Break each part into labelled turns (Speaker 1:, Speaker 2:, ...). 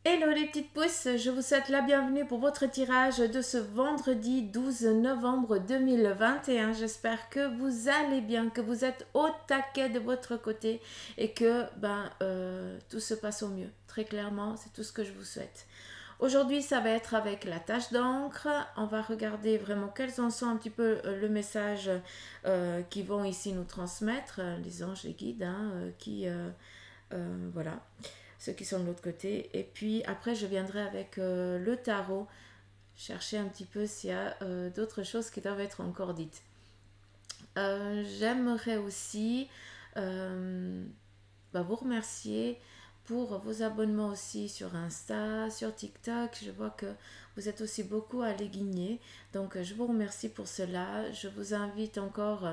Speaker 1: Hello les petites pousses, je vous souhaite la bienvenue pour votre tirage de ce vendredi 12 novembre 2021. J'espère que vous allez bien, que vous êtes au taquet de votre côté et que tout se passe au mieux. Très clairement, c'est tout ce que je vous souhaite. Aujourd'hui, ça va être avec la tache d'encre. On va regarder vraiment quels en sont un petit peu le message qui vont ici nous transmettre, les anges, les guides, voilà, ceux qui sont de l'autre côté. Et puis après, je viendrai avec le tarot, chercher un petit peu s'il y a d'autres choses qui doivent être encore dites. J'aimerais aussi vous remercier pour vos abonnements aussi sur Insta, sur TikTok. Je vois que vous êtes aussi beaucoup à les guigner. Donc, je vous remercie pour cela. Je vous invite encore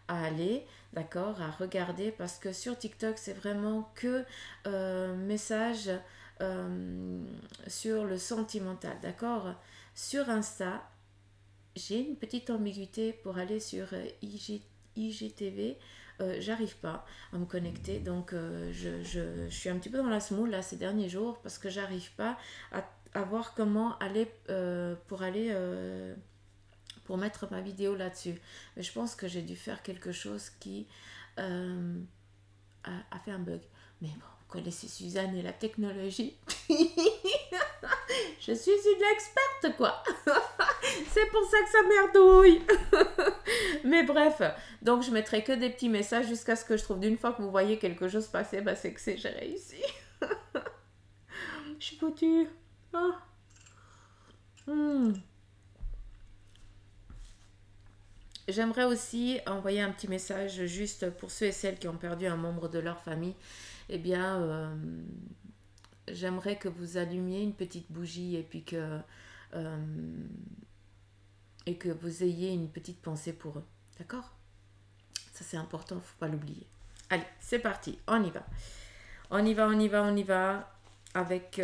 Speaker 1: à aller, d'accord, à regarder parce que sur TikTok, c'est vraiment que message sur le sentimental, d'accord. Sur Insta, j'ai une petite ambiguïté pour aller sur IGTV. J'arrive pas à me connecter, donc je suis un petit peu dans la semoule là ces derniers jours parce que j'arrive pas à voir comment aller pour mettre ma vidéo là-dessus. Mais je pense que j'ai dû faire quelque chose qui a fait un bug. Mais bon, vous connaissez Suzanne et la technologie. Je suis une experte, quoi. C'est pour ça que ça merdouille. Mais bref, donc je mettrai que des petits messages jusqu'à ce que je trouve. D'une fois que vous voyez quelque chose passer, c'est que j'ai réussi. Je suis foutue. Oh. J'aimerais aussi envoyer un petit message juste pour ceux et celles qui ont perdu un membre de leur famille. Eh bien, j'aimerais que vous allumiez une petite bougie et puis que vous ayez une petite pensée pour eux. D'accord? Ça, c'est important, il ne faut pas l'oublier. Allez, c'est parti, on y va. On y va avec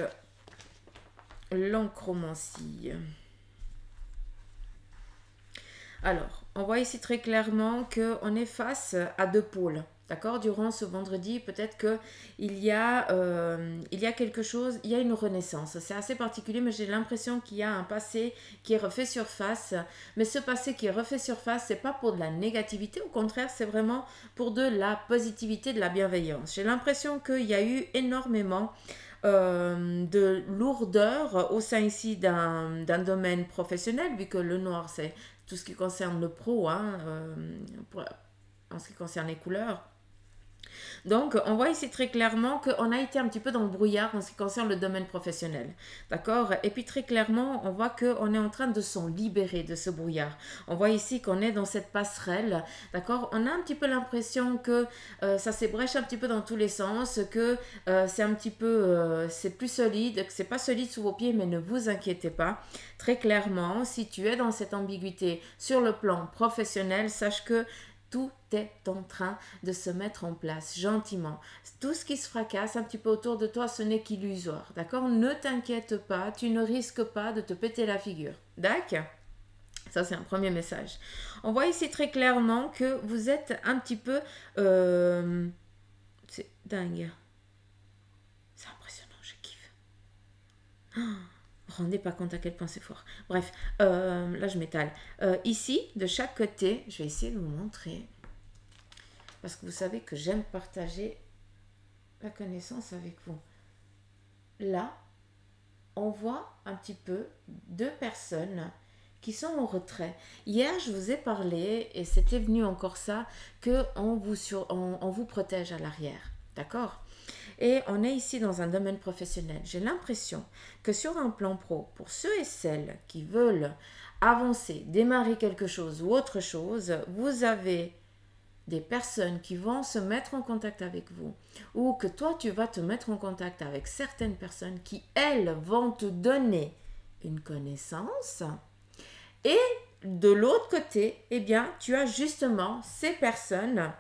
Speaker 1: l'encromancie. Alors, on voit ici très clairement qu'on est face à deux pôles. D'accord? Durant ce vendredi, peut-être qu'il y a quelque chose, il y a une renaissance. C'est assez particulier, mais j'ai l'impression qu'il y a un passé qui est refait surface. Mais ce passé qui est refait surface, c'est pas pour de la négativité, au contraire, c'est vraiment pour de la positivité, de la bienveillance. J'ai l'impression qu'il y a eu énormément de lourdeur au sein ici d'un domaine professionnel, vu que le noir, c'est tout ce qui concerne le pro, en ce qui concerne les couleurs. Donc, on voit ici très clairement qu'on a été un petit peu dans le brouillard en ce qui concerne le domaine professionnel. D'accord? Et puis, très clairement, on voit qu'on est en train de s'en libérer de ce brouillard. On voit ici qu'on est dans cette passerelle. D'accord? On a un petit peu l'impression que ça s'ébrèche un petit peu dans tous les sens, que c'est un petit peu, c'est plus solide, que c'est pas solide sous vos pieds, mais ne vous inquiétez pas. Très clairement, si tu es dans cette ambiguïté sur le plan professionnel, sache que tout est en train de se mettre en place gentiment. Tout ce qui se fracasse un petit peu autour de toi, ce n'est qu'illusoire. D'accord? Ne t'inquiète pas, tu ne risques pas de te péter la figure. D'accord? Ça, c'est un premier message. On voit ici très clairement que vous êtes un petit peu... c'est dingue. C'est impressionnant, je kiffe. Rendez pas compte à quel point c'est fort. Bref, là je m'étale. Ici, de chaque côté, je vais essayer de vous montrer. Parce que vous savez que j'aime partager la connaissance avec vous. Là, on voit un petit peu deux personnes qui sont en retrait. Hier, je vous ai parlé, et c'était venu encore ça, qu'on vous protège à l'arrière. D'accord ? Et on est ici dans un domaine professionnel. J'ai l'impression que sur un plan pro, pour ceux et celles qui veulent avancer, démarrer quelque chose ou autre chose, vous avez des personnes qui vont se mettre en contact avec vous ou que toi, tu vas te mettre en contact avec certaines personnes qui, elles, vont te donner une connaissance. Et de l'autre côté, eh bien, tu as justement ces personnes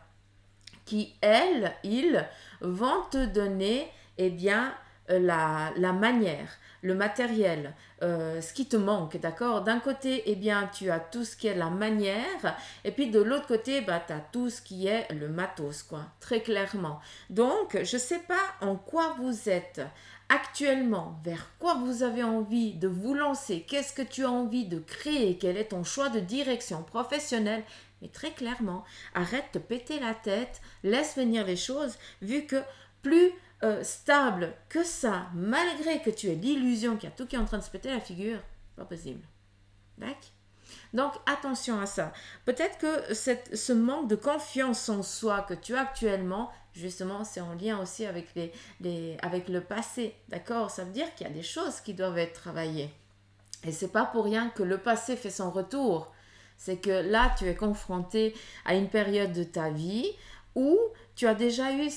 Speaker 1: qui, elles, ils vont te donner, eh bien, la manière, le matériel, ce qui te manque, d'accord? D'un côté, eh bien, tu as tout ce qui est la manière, et puis de l'autre côté, bah, tu as tout ce qui est le matos, quoi, très clairement. Donc, je ne sais pas en quoi vous êtes actuellement, vers quoi vous avez envie de vous lancer, qu'est-ce que tu as envie de créer, quel est ton choix de direction professionnelle, mais très clairement, arrête de péter la tête, laisse venir les choses, vu que plus stable que ça, malgré que tu aies l'illusion qu'il y a tout qui est en train de se péter la figure, pas possible. D'accord? Donc attention à ça. Peut-être que ce manque de confiance en soi que tu as actuellement, justement, c'est en lien aussi avec, avec le passé. D'accord? Ça veut dire qu'il y a des choses qui doivent être travaillées. Et c'est pas pour rien que le passé fait son retour. C'est que là, tu es confronté à une période de ta vie où tu as déjà eu,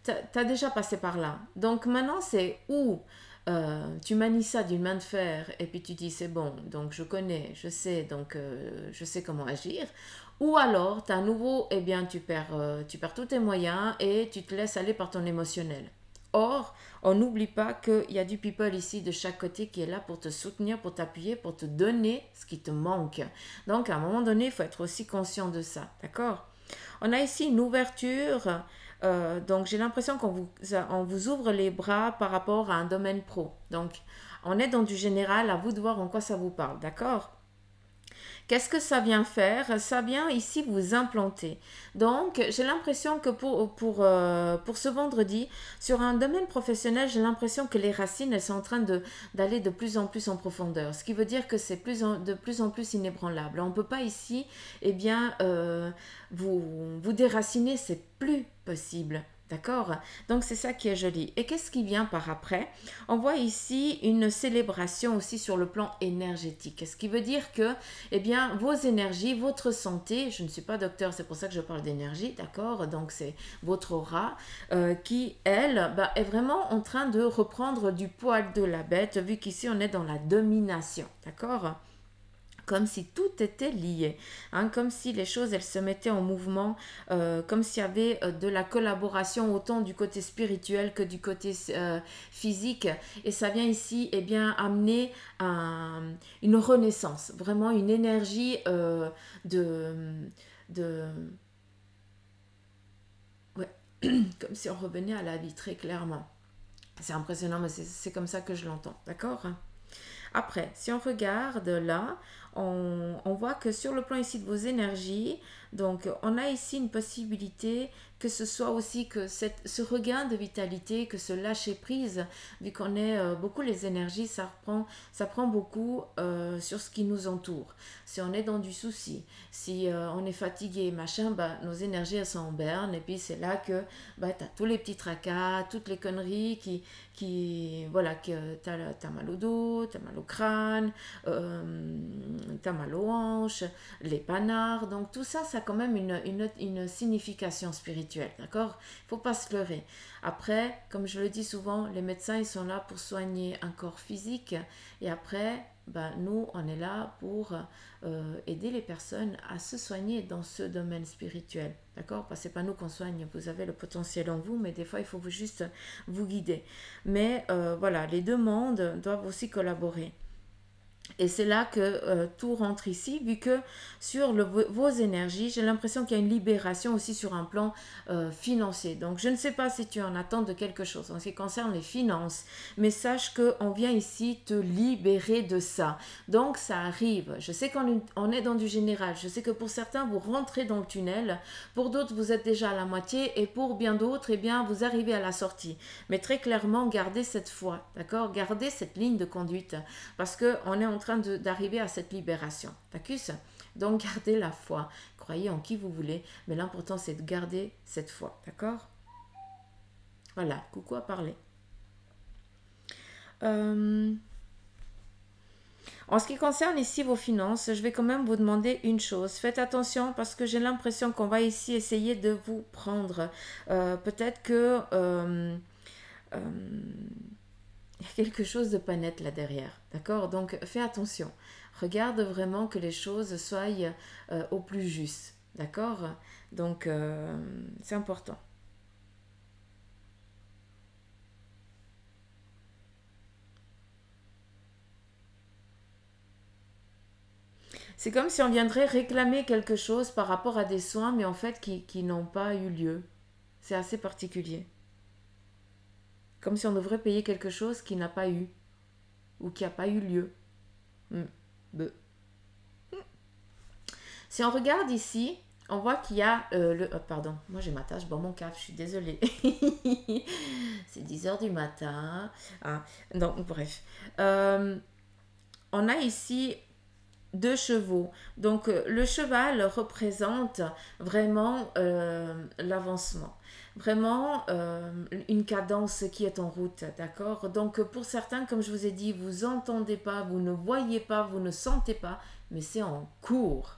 Speaker 1: t'as déjà passé par là. Donc maintenant, c'est où tu manies ça d'une main de fer et puis tu dis c'est bon, donc je connais, je sais, donc je sais comment agir. Ou alors, tu à nouveau, eh bien, tu perds tous tes moyens et tu te laisses aller par ton émotionnel. Or, on n'oublie pas qu'il y a du people ici de chaque côté qui est là pour te soutenir, pour t'appuyer, pour te donner ce qui te manque. Donc, à un moment donné, il faut être aussi conscient de ça. D'accord? On a ici une ouverture. Donc, j'ai l'impression on vous ouvre les bras par rapport à un domaine pro. Donc, on est dans du général. À vous de voir en quoi ça vous parle. D'accord? Qu'est-ce que ça vient faire? Ça vient ici vous implanter. Donc, j'ai l'impression que pour ce vendredi, sur un domaine professionnel, j'ai l'impression que les racines, elles sont en train d'aller de plus en plus en profondeur. Ce qui veut dire que c'est de plus en plus inébranlable. On ne peut pas ici, eh bien, vous déraciner, c'est plus possible. D'accord? Donc c'est ça qui est joli. Et qu'est-ce qui vient par après? On voit ici une célébration aussi sur le plan énergétique. Ce qui veut dire que, eh bien, vos énergies, votre santé, je ne suis pas docteur, c'est pour ça que je parle d'énergie, d'accord? Donc c'est votre aura qui, elle, bah, est vraiment en train de reprendre du poil de la bête, vu qu'ici on est dans la domination, d'accord? Comme si tout était lié, hein, comme si les choses elles se mettaient en mouvement, comme s'il y avait de la collaboration autant du côté spirituel que du côté physique, et ça vient ici eh bien amener une renaissance, vraiment une énergie de, de ouais, comme si on revenait à la vie très clairement. C'est impressionnant, mais c'est comme ça que je l'entends, d'accord? Après, si on regarde là, on voit que sur le plan ici de vos énergies, donc on a ici une possibilité que ce soit aussi que ce regain de vitalité, que ce lâcher prise, vu qu'on est beaucoup les énergies, ça prend beaucoup sur ce qui nous entoure. Si on est dans du souci, si on est fatigué, machin, bah, nos énergies elles sont en berne, et puis c'est là que bah, tu as tous les petits tracas, toutes les conneries voilà, que t'as mal au dos, t'as mal au crâne, t'as mal aux hanches, les panards, donc tout ça, ça a quand même une signification spirituelle, d'accord? Il ne faut pas se leurrer. Après, comme je le dis souvent, les médecins, ils sont là pour soigner un corps physique, et après, ben, nous, on est là pour aider les personnes à se soigner dans ce domaine spirituel, d'accord? Parce que c'est pas nous qu'on soigne, vous avez le potentiel en vous, mais des fois, il faut juste vous guider. Mais voilà, les deux mondes doivent aussi collaborer. Et c'est là que tout rentre ici, vu que sur vos énergies, j'ai l'impression qu'il y a une libération aussi sur un plan financier. Donc je ne sais pas si tu es en attente de quelque chose en ce qui concerne les finances, mais sache qu'on vient ici te libérer de ça. Donc ça arrive. Je sais qu'on est dans du général. Je sais que pour certains, vous rentrez dans le tunnel. Pour d'autres, vous êtes déjà à la moitié. Et pour bien d'autres, eh bien, vous arrivez à la sortie. Mais très clairement, gardez cette foi. D'accord? Gardez cette ligne de conduite. Parce qu'on est en train d'arriver à cette libération. D'accord? Donc gardez la foi. Croyez en qui vous voulez. Mais l'important, c'est de garder cette foi. D'accord? Voilà. Coucou à parler. En ce qui concerne ici vos finances, je vais quand même vous demander une chose. Faites attention parce que j'ai l'impression qu'on va ici essayer de vous prendre. Peut-être que il y a quelque chose de pas net là derrière. D'accord? Donc fais attention. Regarde vraiment que les choses soient au plus juste. D'accord? Donc c'est important. C'est comme si on viendrait réclamer quelque chose par rapport à des soins, mais en fait qui n'ont pas eu lieu. C'est assez particulier. Comme si on devrait payer quelque chose qui n'a pas eu, ou qui n'a pas eu lieu. Hmm. Be. Si on regarde ici, on voit qu'il y a pardon, moi j'ai ma tâche, bon mon caf, je suis désolée. C'est 10 heures du matin. Ah, donc bref. On a ici deux chevaux. Donc le cheval représente vraiment l'avancement. Vraiment une cadence qui est en route, d'accord. Donc pour certains, comme je vous ai dit, vous entendez pas, vous ne voyez pas, vous ne sentez pas, mais c'est en cours.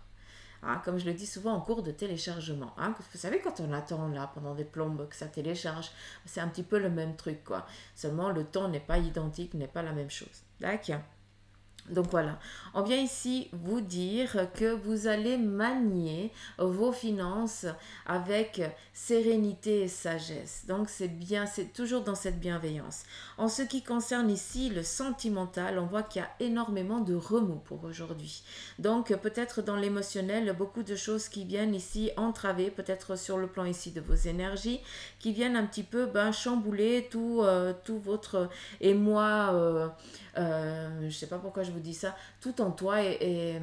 Speaker 1: Hein, comme je le dis souvent, en cours de téléchargement. Hein. Vous savez, quand on attend là pendant des plombes que ça télécharge, c'est un petit peu le même truc, quoi. Seulement, le temps n'est pas identique, n'est pas la même chose. D'accord. Donc voilà, on vient ici vous dire que vous allez manier vos finances avec sérénité et sagesse. Donc c'est bien, c'est toujours dans cette bienveillance. En ce qui concerne ici le sentimental, on voit qu'il y a énormément de remous pour aujourd'hui. Donc peut-être dans l'émotionnel, beaucoup de choses qui viennent ici entraver, peut-être sur le plan ici de vos énergies, qui viennent un petit peu chambouler tout votre émoi. Je ne sais pas pourquoi je vous dis ça, tout en toi est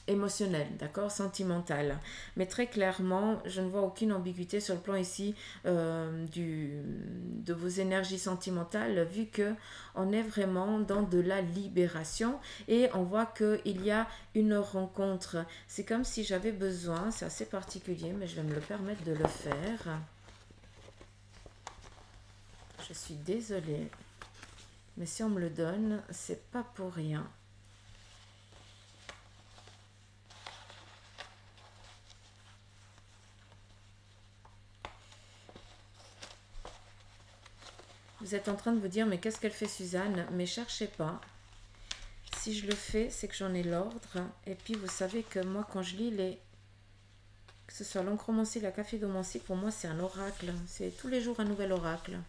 Speaker 1: émotionnel, d'accord, sentimental. Mais très clairement, je ne vois aucune ambiguïté sur le plan ici de vos énergies sentimentales, vu que on est vraiment dans de la libération et on voit qu'il y a une rencontre. C'est comme si j'avais besoin, c'est assez particulier, mais je vais me le permettre de le faire. Je suis désolée. Mais si on me le donne, c'est pas pour rien. Vous êtes en train de vous dire, mais qu'est-ce qu'elle fait Suzanne? Mais cherchez pas. Si je le fais, c'est que j'en ai l'ordre. Et puis vous savez que moi, quand je lis les... Que ce soit l'oncromancie, la cafédomancie, pour moi c'est un oracle. C'est tous les jours un nouvel oracle.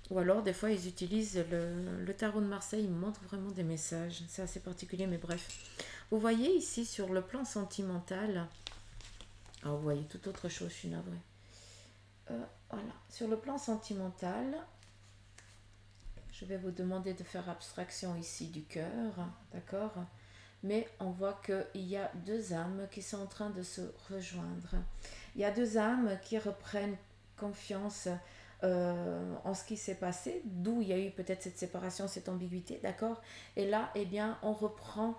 Speaker 1: Ou alors, des fois, ils utilisent le tarot de Marseille, ils me montrent vraiment des messages. C'est assez particulier, mais bref. Vous voyez ici, sur le plan sentimental... Ah, vous voyez tout autre chose, je suis navrée. Voilà. Sur le plan sentimental, je vais vous demander de faire abstraction ici du cœur, d'accord? Mais on voit qu'il y a deux âmes qui sont en train de se rejoindre. Il y a deux âmes qui reprennent confiance en ce qui s'est passé, d'où il y a eu peut-être cette séparation, cette ambiguïté, d'accord? Et là, eh bien, on reprend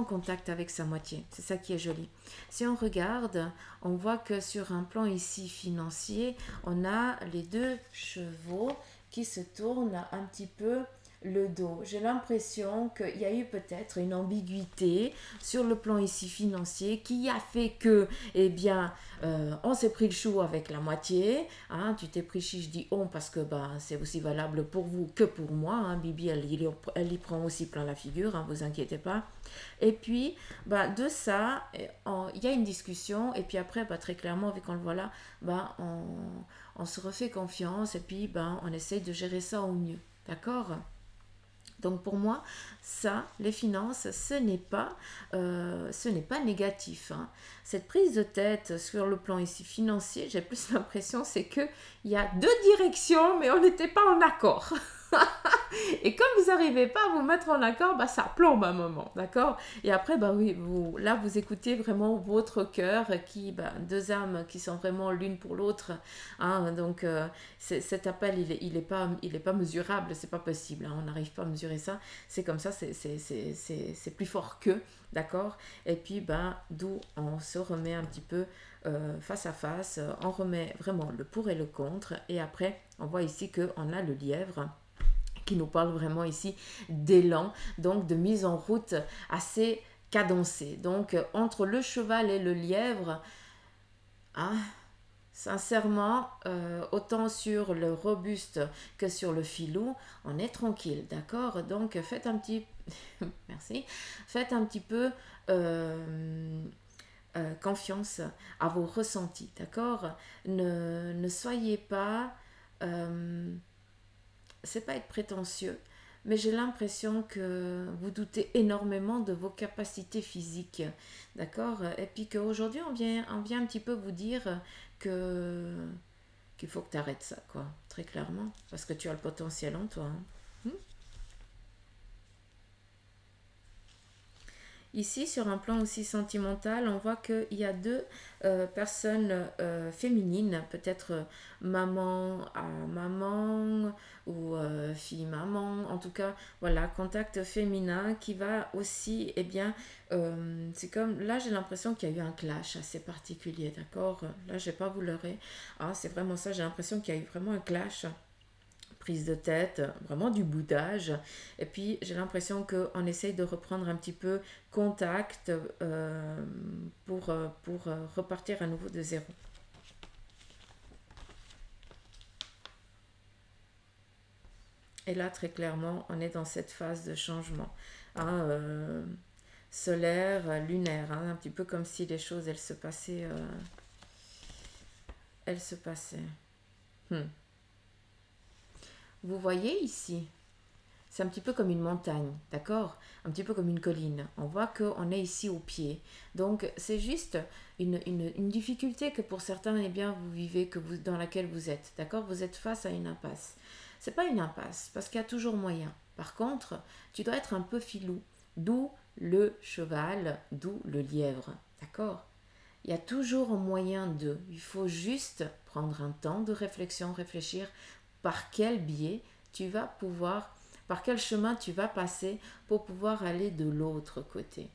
Speaker 1: contact avec sa moitié. C'est ça qui est joli. Si on regarde, on voit que sur un plan ici financier, on a les deux chevaux qui se tournent un petit peu le dos. J'ai l'impression qu'il y a eu peut-être une ambiguïté sur le plan ici financier qui a fait que, eh bien, on s'est pris le chou avec la moitié. Hein, tu t'es pris chiche, je dis on parce que c'est aussi valable pour vous que pour moi. Hein, Bibi, elle y prend aussi plein la figure, hein, vous inquiétez pas. Et puis, de ça, il y a une discussion. Et puis après, très clairement, vu qu'on le voit là, on se refait confiance et puis on essaye de gérer ça au mieux. D'accord? Donc pour moi, ça, les finances, ce n'est pas négatif. Hein. Cette prise de tête sur le plan ici financier, j'ai plus l'impression c'est qu'il y a deux directions, mais on n'était pas en accord. Et comme vous n'arrivez pas à vous mettre en accord, ça plombe un moment, d'accord? Et après, oui, vous écoutez vraiment votre cœur, qui, deux âmes qui sont vraiment l'une pour l'autre. Hein, donc, cet appel, il est pas mesurable, c'est pas possible. Hein, on n'arrive pas à mesurer ça. C'est comme ça, c'est plus fort qu'eux, d'accord? Et puis, d'où on se remet un petit peu face à face, on remet vraiment le pour et le contre. Et après, on voit ici qu'on a le lièvre qui nous parle vraiment ici d'élan, donc de mise en route assez cadencée. Donc entre le cheval et le lièvre, sincèrement, autant sur le robuste que sur le filou, on est tranquille, d'accord? Donc faites un petit... Merci. Faites un petit peu... confiance à vos ressentis, d'accord? Ne soyez pas... c'est pas être prétentieux, mais j'ai l'impression que vous doutez énormément de vos capacités physiques, d'accord? Et puis qu'aujourd'hui, on vient un petit peu vous dire que qu'il faut que tu arrêtes ça, quoi, très clairement, parce que tu as le potentiel en toi. Hein. Ici, sur un plan aussi sentimental, on voit qu'il y a deux personnes féminines, peut-être maman à maman ou fille-maman, en tout cas, voilà, contact féminin qui va aussi, eh bien, c'est comme, là j'ai l'impression qu'il y a eu un clash assez particulier, d'accord? Là, je vais pas vous leurrer, ah, c'est vraiment ça, j'ai l'impression qu'il y a eu vraiment un clash prise de tête, vraiment du boudage. Et puis j'ai l'impression qu'on essaye de reprendre un petit peu contact pour repartir à nouveau de zéro. Et là, très clairement, on est dans cette phase de changement. Hein, solaire, lunaire, hein, un petit peu comme si les choses, elles se passaient. Elles se passaient. Hmm. Vous voyez ici, c'est un petit peu comme une montagne, d'accord? Un petit peu comme une colline. On voit qu'on est ici au pied. Donc, c'est juste une difficulté que pour certains, eh bien, vous vivez, dans laquelle vous êtes, d'accord? Vous êtes face à une impasse. C'est pas une impasse, parce qu'il y a toujours moyen. Par contre, tu dois être un peu filou. D'où le cheval, d'où le lièvre, d'accord? Il y a toujours un moyen de. Il faut juste prendre un temps de réflexion, réfléchir par quel biais tu vas pouvoir, par quel chemin tu vas passer pour pouvoir aller de l'autre côté.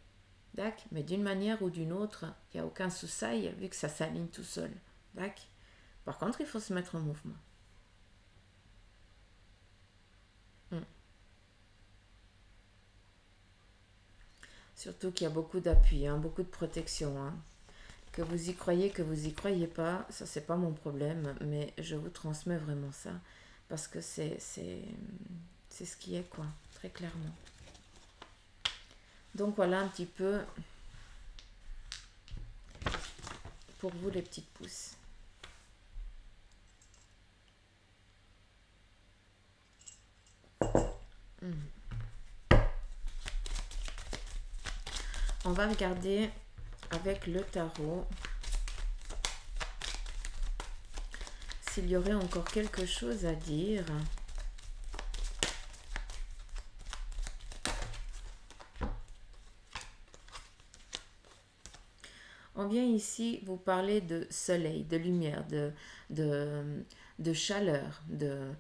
Speaker 1: D'accord? Mais d'une manière ou d'une autre, il n'y a aucun souci vu que ça s'aligne tout seul. D'accord? Par contre, il faut se mettre en mouvement. Hmm. Surtout qu'il y a beaucoup d'appui, hein, beaucoup de protection. Hein. Que vous y croyez, que vous y croyez pas, ça c'est pas mon problème, mais je vous transmets vraiment ça parce que c'est ce qui est quoi, très clairement. Donc voilà un petit peu pour vous les petites pousses. On va regarder avec le tarot s'il y aurait encore quelque chose à dire. On vient ici vous parler de soleil, de lumière, de chaleur, de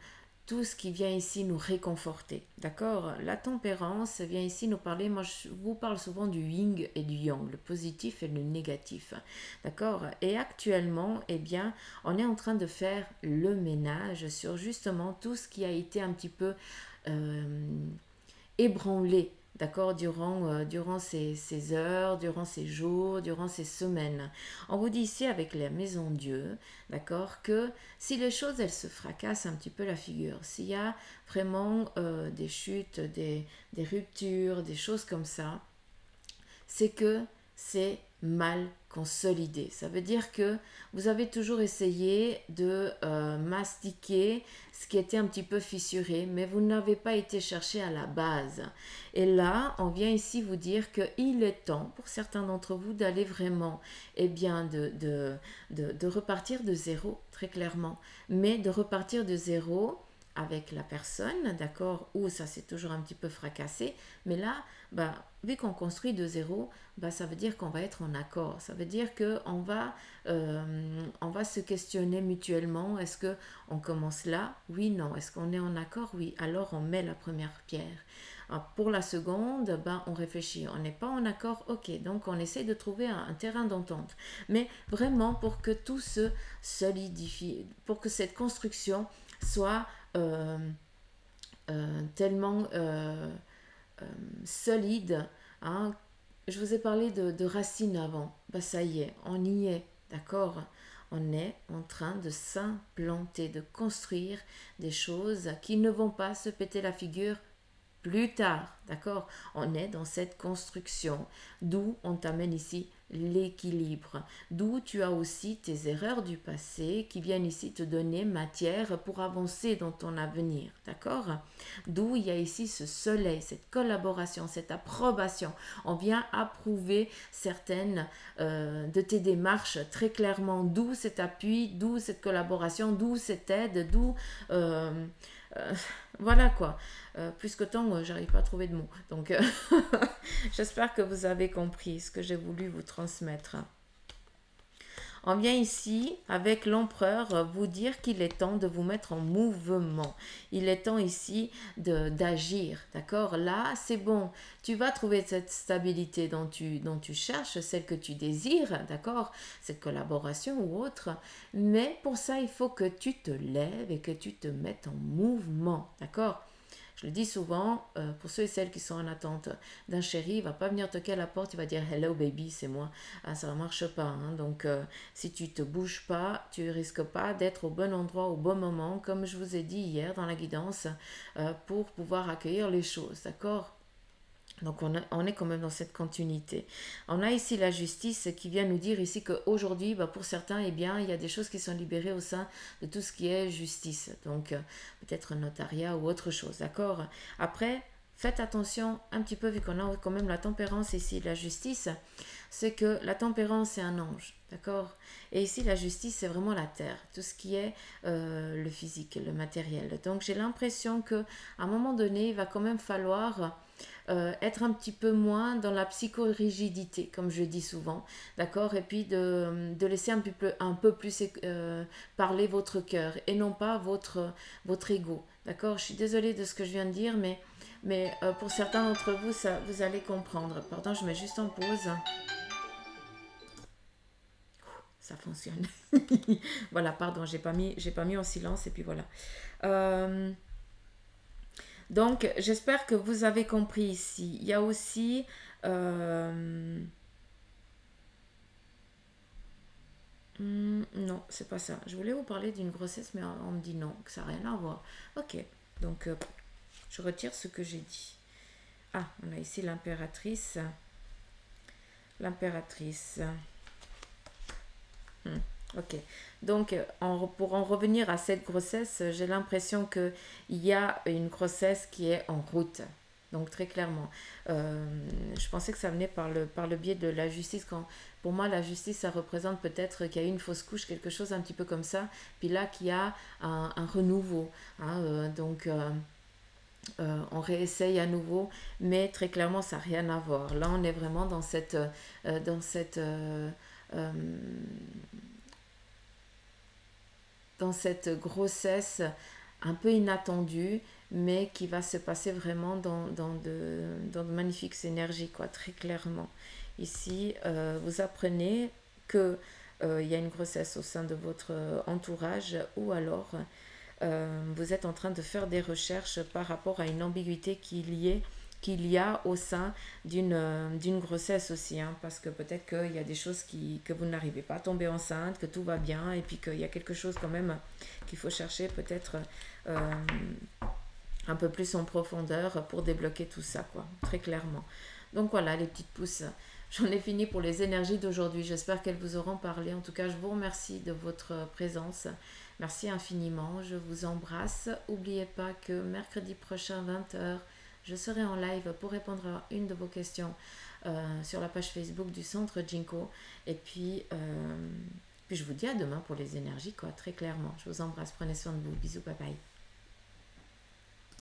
Speaker 1: tout ce qui vient ici nous réconforter. D'accord? La tempérance vient ici nous parler, moi je vous parle souvent du yin et du yang, le positif et le négatif. D'accord? Et actuellement, eh bien, on est en train de faire le ménage sur justement tout ce qui a été un petit peu ébranlé, d'accord, durant ces heures, durant ces jours, durant ces semaines. On vous dit ici avec la maison Dieu, d'accord, que si les choses, elles se fracassent un petit peu la figure, s'il y a vraiment des chutes, des ruptures, des choses comme ça, c'est que c'est mal consolidé. Ça veut dire que vous avez toujours essayé de mastiquer ce qui était un petit peu fissuré, mais vous n'avez pas été chercher à la base. Et là, on vient ici vous dire qu'il est temps pour certains d'entre vous d'aller vraiment, eh bien, de repartir de zéro, très clairement. Mais de repartir de zéro avec la personne, d'accord, où ça s'est toujours un petit peu fracassé, mais là, bah, vu qu'on construit de zéro, bah, ça veut dire qu'on va être en accord, ça veut dire qu'on on va se questionner mutuellement, est-ce qu'on commence là? Oui, non, est-ce qu'on est en accord? Oui, alors on met la première pierre. Alors, pour la seconde, bah, on réfléchit, on n'est pas en accord, ok, donc on essaie de trouver un terrain d'entente, mais vraiment pour que tout se solidifie, pour que cette construction soit tellement solide. Hein. Je vous ai parlé de racines avant. Bah, ça y est, on y est, d'accord? On est en train de s'implanter, de construire des choses qui ne vont pas se péter la figure plus tard, d'accord? On est dans cette construction, d'où on t'amène ici l'équilibre. D'où tu as aussi tes erreurs du passé qui viennent ici te donner matière pour avancer dans ton avenir. D'accord? D'où il y a ici ce soleil, cette collaboration, cette approbation. On vient approuver certaines de tes démarches très clairement. D'où cet appui, d'où cette collaboration, d'où cette aide, d'où... voilà quoi. Plus que tant, j'arrive pas à trouver de mots. Donc, j'espère que vous avez compris ce que j'ai voulu vous transmettre. On vient ici, avec l'empereur, vous dire qu'il est temps de vous mettre en mouvement. Il est temps ici d'agir, d'accord? Là, c'est bon. Tu vas trouver cette stabilité dont tu cherches, celle que tu désires, d'accord? Cette collaboration ou autre. Mais pour ça, il faut que tu te lèves et que tu te mettes en mouvement, d'accord? Je le dis souvent, pour ceux et celles qui sont en attente d'un chéri, il ne va pas venir toquer à la porte, il va dire hello baby, c'est moi. Ah, ça ne marche pas. Hein. Donc, si tu ne te bouges pas, tu ne risques pas d'être au bon endroit au bon moment, comme je vous ai dit hier dans la guidance, pour pouvoir accueillir les choses. D'accord? Donc on est quand même dans cette continuité. On a ici la justice qui vient nous dire ici qu'aujourd'hui, pour certains, eh bien, il y a des choses qui sont libérées au sein de tout ce qui est justice. Donc peut-être un notariat ou autre chose, d'accord? Après, faites attention un petit peu, vu qu'on a quand même la tempérance ici, la justice, c'est que la tempérance c'est un ange, d'accord? Et ici la justice c'est vraiment la terre, tout ce qui est le physique, le matériel. Donc j'ai l'impression qu'à un moment donné, il va quand même falloir être un petit peu moins dans la psychorigidité, comme je dis souvent, d'accord? Et puis de laisser un peu plus parler votre cœur et non pas votre ego, d'accord? Je suis désolée de ce que je viens de dire, mais pour certains d'entre vous, ça, vous allez comprendre. Pardon, je mets juste en pause. Ça fonctionne. Voilà, pardon, j'ai pas mis en silence et puis voilà. Donc, j'espère que vous avez compris ici. Il y a aussi... non, c'est pas ça. Je voulais vous parler d'une grossesse, mais on me dit non, que ça n'a rien à voir. Ok, donc je retire ce que j'ai dit. Ah, on a ici l'impératrice. L'impératrice. Ok, donc pour en revenir à cette grossesse, j'ai l'impression qu'il y a une grossesse qui est en route. Donc très clairement, je pensais que ça venait par le biais de la justice. Pour moi, la justice, ça représente peut-être qu'il y a eu une fausse couche, quelque chose un petit peu comme ça. Puis là, qu'il y a un renouveau. Hein, donc, on réessaye à nouveau, mais très clairement, ça n'a rien à voir. Là, on est vraiment dans cette grossesse un peu inattendue, mais qui va se passer vraiment dans de magnifiques énergies, quoi, très clairement. Ici, vous apprenez que il y a une grossesse au sein de votre entourage, ou alors vous êtes en train de faire des recherches par rapport à une ambiguïté qu'il y a au sein d'une grossesse aussi, hein, parce que peut-être qu'il y a des choses que vous n'arrivez pas à tomber enceinte, que tout va bien, et puis qu'il y a quelque chose quand même qu'il faut chercher peut-être un peu plus en profondeur pour débloquer tout ça, quoi, très clairement. Donc voilà, les petites pousses. J'en ai fini pour les énergies d'aujourd'hui. J'espère qu'elles vous auront parlé. En tout cas, je vous remercie de votre présence. Merci infiniment. Je vous embrasse. N'oubliez pas que mercredi prochain, 20h, je serai en live pour répondre à une de vos questions sur la page Facebook du Centre Jinko. Et puis je vous dis à demain pour les énergies, quoi, très clairement. Je vous embrasse. Prenez soin de vous. Bisous, bye bye.